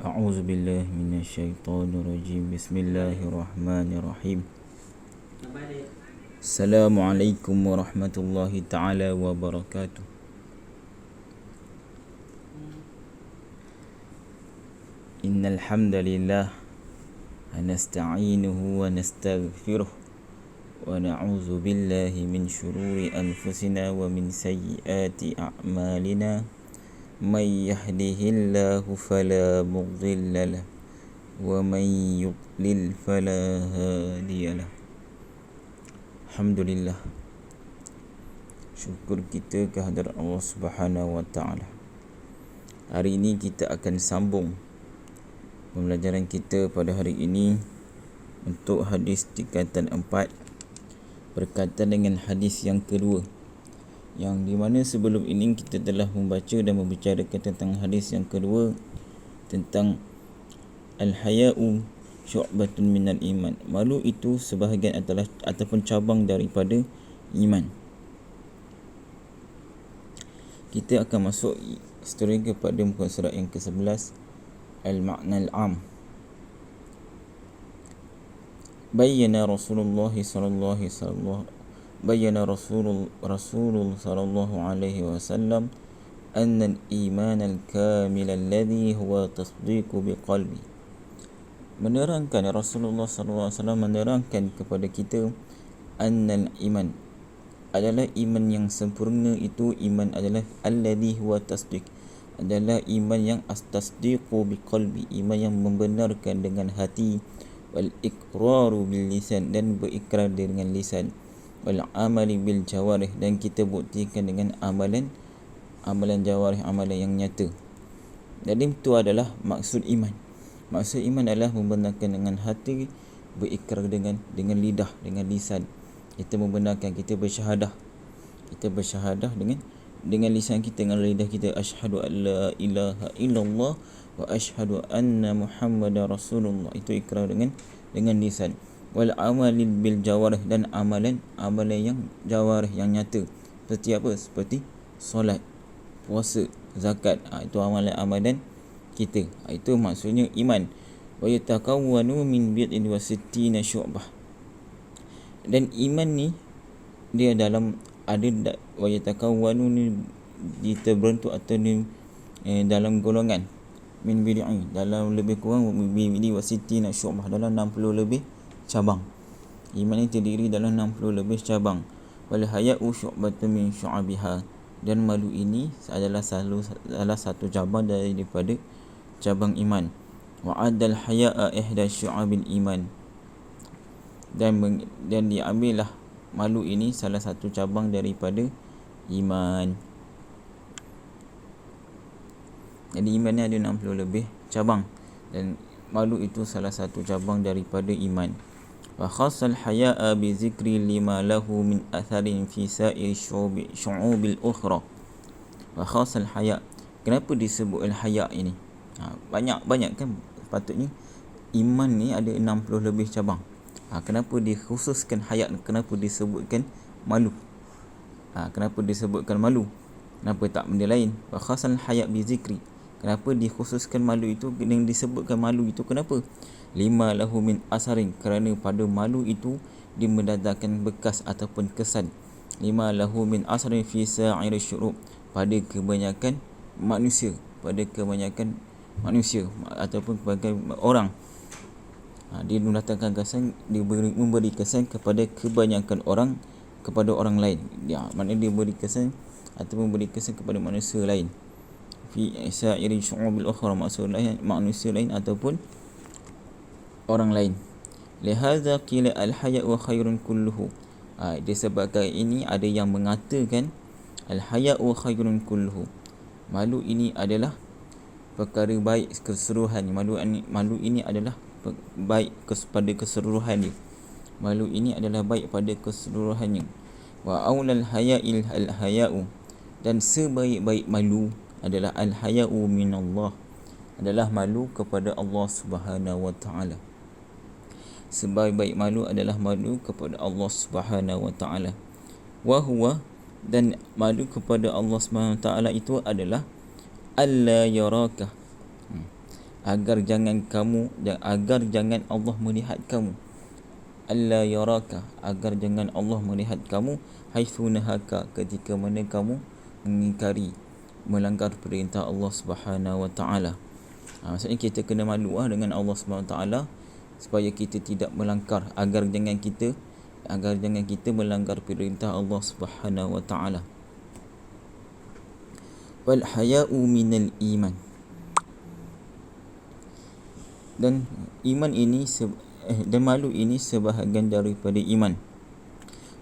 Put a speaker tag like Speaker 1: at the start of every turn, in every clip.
Speaker 1: أعوذ بالله من الشيطان الرجيم بسم الله الرحمن الرحيم السلام عليكم ورحمة الله تعالى وبركاته. إن الحمد لله نستعينه ونستغفره ونعوذ بالله من شرور أنفسنا ومن سيئات أعمالنا. من يهده الله فلا مضل له ومن يضلل فلا هادي له. Alhamdulillah, syukur kita kehadirat Allah Subhanahu wa taala. Hari ini kita akan sambung pembelajaran kita pada hari ini untuk hadis tingkatan 4 berkaitan dengan hadis yang kedua, yang di mana sebelum ini kita telah membaca dan membicarakan tentang hadis yang kedua tentang al-haya'u syu'batun minal iman. Malu itu sebahagian adalah ataupun cabang daripada iman. Kita akan masuk seterusnya kepada muka surat yang ke-11, al-ma'na al-am. Bayyana Rasulullah sallallahu alaihi wasallam anna al-iman al-kamil alladhi huwa tasdiqu biqalbi. Menerangkan Rasulullah sallallahu alaihi wasallam menerangkan kepada kita anna al-iman adalah iman yang sempurna. Itu iman adalah alladhi huwa tasdiq, adalah iman yang tasdiqu biqalbi, iman yang membenarkan dengan hati, wal iqraru bil lisan, dan berikrar dengan lisan, wal amali bil jawarih, dan kita buktikan dengan amalan jawarih, amalan yang nyata. Jadi itu adalah maksud iman. Maksud iman adalah membenarkan dengan hati, berikrar dengan lidah, dengan lisan. Kita membenarkan, kita bersyahadah dengan lisan kita, dengan lidah kita, asyhadu an la ilaha illallah wa asyhadu anna muhammadar rasulullah. Itu ikrar dengan lisan. Wal amalil bil jawarih, dan amalan yang jawarih, yang nyata. Seperti apa? Seperti solat, puasa, zakat. Itu amalan kita. Itu maksudnya iman. Wa yatakawwanu min bid'in wa sittina syu'bah. Dan iman ni dia dalam ada wa yatakawwanu ni terbentuk atau ni dalam golongan min bid'in, dalam lebih kurang bid'i wa sittina syu'bah, dalam 60 lebih cabang. Iman ini terdiri dalam 60 lebih cabang. Wal haya'u syu'batun min syu'abiha, dan malu ini adalah salah satu cabang daripada cabang iman. Wa adal haya'a ihda syu'abil iman, dan diambillah malu ini salah satu cabang daripada iman. Jadi iman ni ada 60 lebih cabang, dan malu itu salah satu cabang daripada iman. Wa khassal haya'a bi zikri lima lahu min atharin fi sa'ir syu'ubil ukhra. Wa khassal haya', kenapa disebut al-haya' ini? Banyak kan, patutnya iman ni ada 60 lebih cabang. Kenapa dikhususkan haya'? Kenapa disebutkan malu? Kenapa disebutkan malu? Kenapa tak benda lain? Wa khassal haya' bi zikri, kenapa dikhususkan malu itu, yang disebutkan malu itu kenapa? Lima lahu min asarin, kerana pada malu itu dia mendatangkan bekas ataupun kesan. Lima lahu min asarin fi sa'ir syurub, pada kebanyakan manusia ataupun kebanyakan orang. Dia mendatangkan kesan, dia memberi kesan kepada kebanyakan orang, kepada orang lain. Maknanya dia beri kesan ataupun memberi kesan kepada manusia lain. Fi sa'iri syu'ubil ukhra, maksudnya manusia lain ataupun orang lain. Lihaza qila al-haya'u khairun kulluhu. Disebabkan ini ada yang mengatakan al-haya'u khairun kulluhu, malu ini adalah perkara baik keseluruhannya. Malu ini adalah baik pada keseluruhannya. Malu ini adalah baik pada keseluruhannya. Wa aulal haya'il al-haya'u, dan sebaik-baik malu adalah al-haya'u minallah, adalah malu kepada Allah Subhanahu wa taala. Sebaik-baik malu adalah malu kepada Allah Subhanahu wa taala. Wa huwa, dan malu kepada Allah Subhanahu wa taala itu adalah alla yaraka, agar jangan Allah melihat kamu. Alla yaraka, agar jangan Allah melihat kamu. Haitsu nahaka, ketika mana kamu mengingkari, melanggar perintah Allah Subhanahu wa taala. Maksudnya kita kena malu dengan Allah Subhanahu wa taala supaya kita tidak melanggar, agar jangan kita melanggar perintah Allah Subhanahu wa taala. Wal haya'u minal iman, dan iman ini dan malu ini sebahagian daripada iman.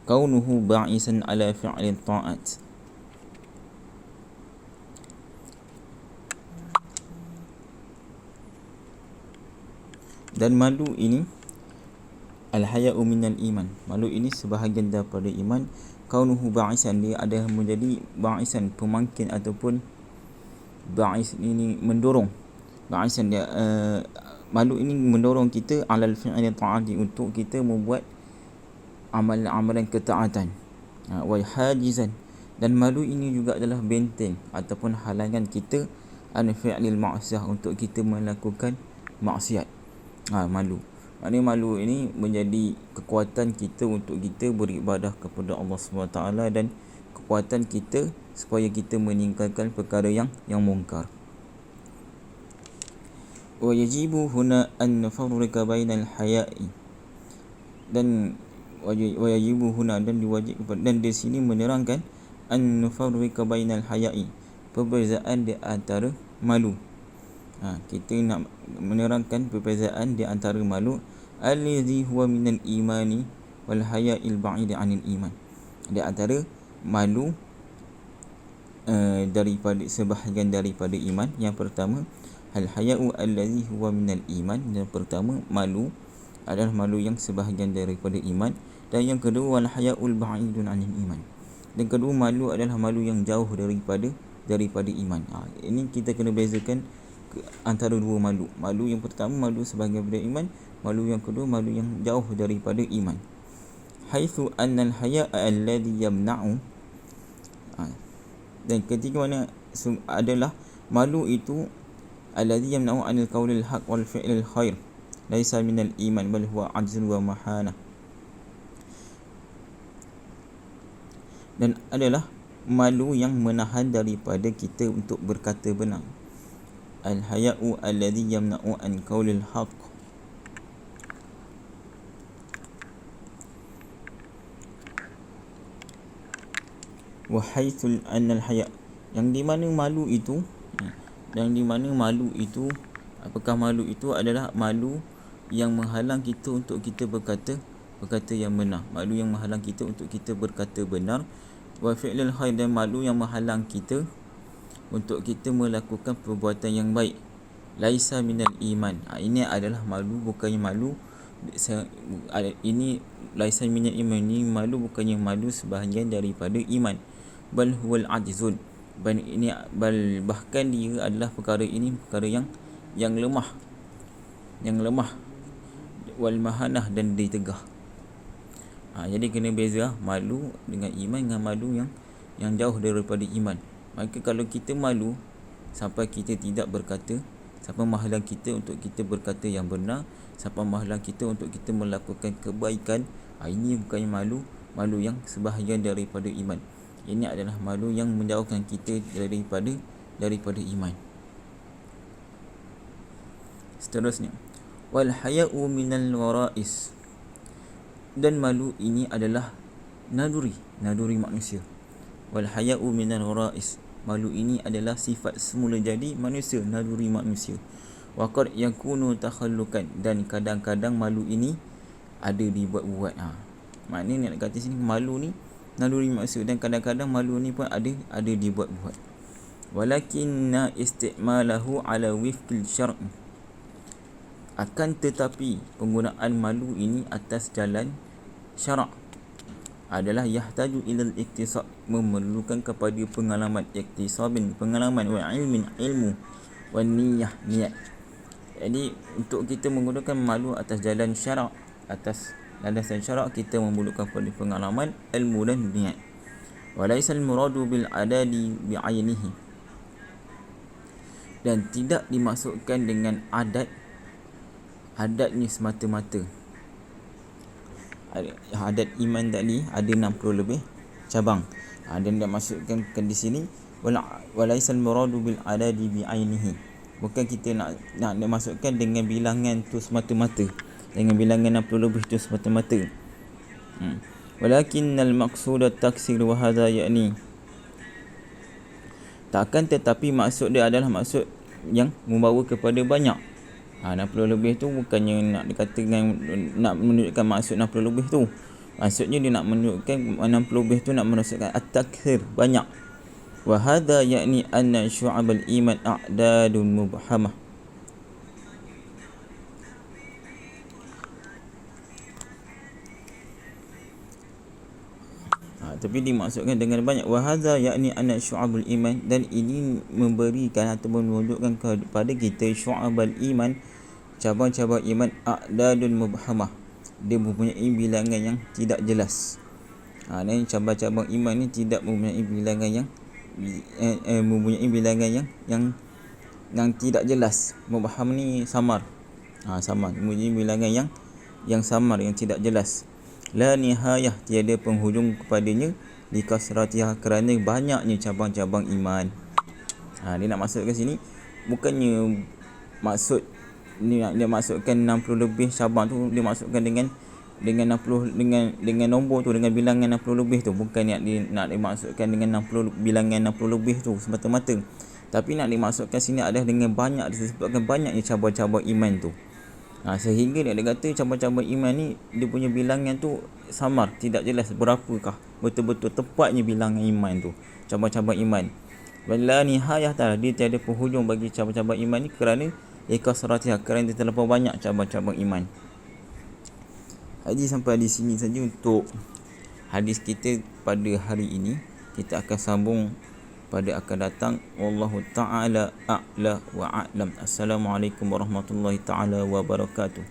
Speaker 1: Kaunuhu ba'isan ala fi'li ta'at, dan malu ini al-haya'u minal iman, malu ini sebahagian daripada iman. Kaunuhu ba'isan, dia ada menjadi ba'isan, pemangkin ataupun ba'is ini mendorong. Ba'isan dia malu ini mendorong kita alal fi'li ta'ati, untuk kita membuat amalan-amalan ketaatan. Wa hajizan, dan malu ini juga adalah benteng ataupun halangan kita an fi'lil ma'siyah, untuk kita melakukan maksiat. Malu, maknanya malu ini menjadi kekuatan kita untuk kita beribadah kepada Allah SWT, dan kekuatan kita supaya kita meninggalkan perkara yang mungkar. Wa yajibu huna an nufarrika bainal haya'i, dan wa yajibu huna, dan diwajibkan, dan di sini menerangkan an nufarrika bainal haya'i, perbezaan di antara malu. Kita nak menerangkan perbezaan di antara malu allazi huwa minal imani wal haya'il ba'id 'anil iman, di antara malu daripada sebahagian daripada iman. Yang pertama, al-haya'u allazi huwa minal iman, yang pertama malu adalah malu yang sebahagian daripada iman. Dan yang kedua, wal-haya'ul ba'idun 'anil iman, dan kedua malu adalah malu yang jauh daripada iman. Ini kita kena bezakan antara dua malu. Malu yang pertama malu sebahagian daripada iman, malu yang kedua malu yang jauh daripada iman. Haitsu annal haya'a alladhi yamna'u, dan ketiga mana adalah malu itu alladhi yamna'u 'anil qawlil haqq wal fi'lil khair, laisa minal iman bal huwa 'ajzun wa mahana, dan adalah malu yang menahan daripada kita untuk berkata benar. Al-haya'u alladhi yamna'u 'an qawlil haqq, wa haitsul annal haya', yang di mana malu itu, apakah malu itu adalah malu yang menghalang kita untuk kita berkata yang benar, malu yang menghalang kita untuk kita berkata benar. Wa fi'lil khair, dan malu yang menghalang kita untuk kita melakukan perbuatan yang baik. Laisa minal iman, ini adalah malu, bukannya malu ini laisa minal iman, ini malu bukannya malu sebahagian daripada iman. Bal huwal ajzun, bahkan dia adalah perkara yang lemah, wal mahanah, dan ditegah. Jadi kena beza malu dengan iman dengan malu yang jauh daripada iman. Maka kalau kita malu sampai kita tidak berkata, sampai menghalang kita untuk kita berkata yang benar, sampai menghalang kita untuk kita melakukan kebaikan, ini bukannya malu yang sebahagian daripada iman. Ini adalah malu yang menjauhkan kita daripada iman. Seterusnya, wal haya'u minal warais, dan malu ini adalah naluri manusia. Wal haya'u minal warais, malu ini adalah sifat semula jadi manusia, naluri manusia. Wa qad yakunu takhallukan, dan kadang-kadang malu ini ada dibuat-buat. Maknanya nak kata sini malu ni naluri manusia, dan kadang-kadang malu ni pun ada dibuat-buat. Walakinna isti'malahu ala wifqil syar', akan tetapi penggunaan malu ini atas jalan syarak adalah yahtaju ilal iktisab, memerlukan kepada pengalaman, iktisabin pengalaman, wa ilmin ilmu, wa niat. Jadi untuk kita menggunakan malu atas jalan syarak, atas landasan syarak, kita memerlukan pada pengalaman, ilmu dan niat. Walaisa al-muradu bil adadi bi'ainihi, dan tidak dimasukkan dengan adatnya semata-mata. Adat iman tadi ada 60 lebih cabang. Dan dia masukkan ke di sini walaisal muradu bil adadi bi ainihi. Bukan kita nak masukkan dengan bilangan tu semata-mata, dengan bilangan 60 lebih tu semata-mata. Walakinnal maqsud at-taksir wa hadha yakni, takkan tetapi maksud dia adalah maksud yang membawa kepada banyak. 60 lebih tu bukannya nak dikatakan nak menunjukkan maksud 60 lebih tu. Maksudnya dia nak menunjukkan 60 lebih tu nak menunjukkan at-taksir, banyak. Wa hadha yakni anna syu'abal iman a'dadun mubhamah. Tapi dimaksudkan dengan banyak. Wa hadza yakni anna syu'abul iman, dan ini memberikan ataupun menunjukkan kepada kita syu'abul iman, cabang-cabang iman a'dadun mubhamah, dia mempunyai bilangan yang tidak jelas. Dan cabang-cabang iman ni tidak mempunyai bilangan yang tidak jelas. Mubham ni samar. Samar, mempunyai bilangan yang samar, yang tidak jelas. La nihayah, tiada penghujung kepadanya, likasratiha, kerana banyaknya cabang-cabang iman. Dia nak masuk ke sini, bukannya maksud ni nak dia masukkan 60 lebih cabang tu, dia masukkan dengan 60 dengan nombor tu, dengan bilangan 60 lebih tu. Bukan nak dimasukkan dengan 60 bilangan 60 lebih tu semata-mata, tapi nak dimasukkan sini adalah dengan banyak, disebabkan banyaknya cabang-cabang iman tu. Sehingga dia kata cabang-cabang iman ni dia punya bilangan tu samar, tidak jelas berapakah betul-betul tepatnya bilangan iman tu, cabang-cabang iman. Wala nihayah, dia tiada penghujung bagi cabang-cabang iman ni, kerana ikasratiha, kerana terlampau banyak cabang-cabang iman. Hadis sampai di sini saja untuk hadis kita pada hari ini. Kita akan sambung pada akan datang. Wallahu ta'ala a'la wa a'lam. Assalamualaikum warahmatullahi ta'ala wabarakatuh.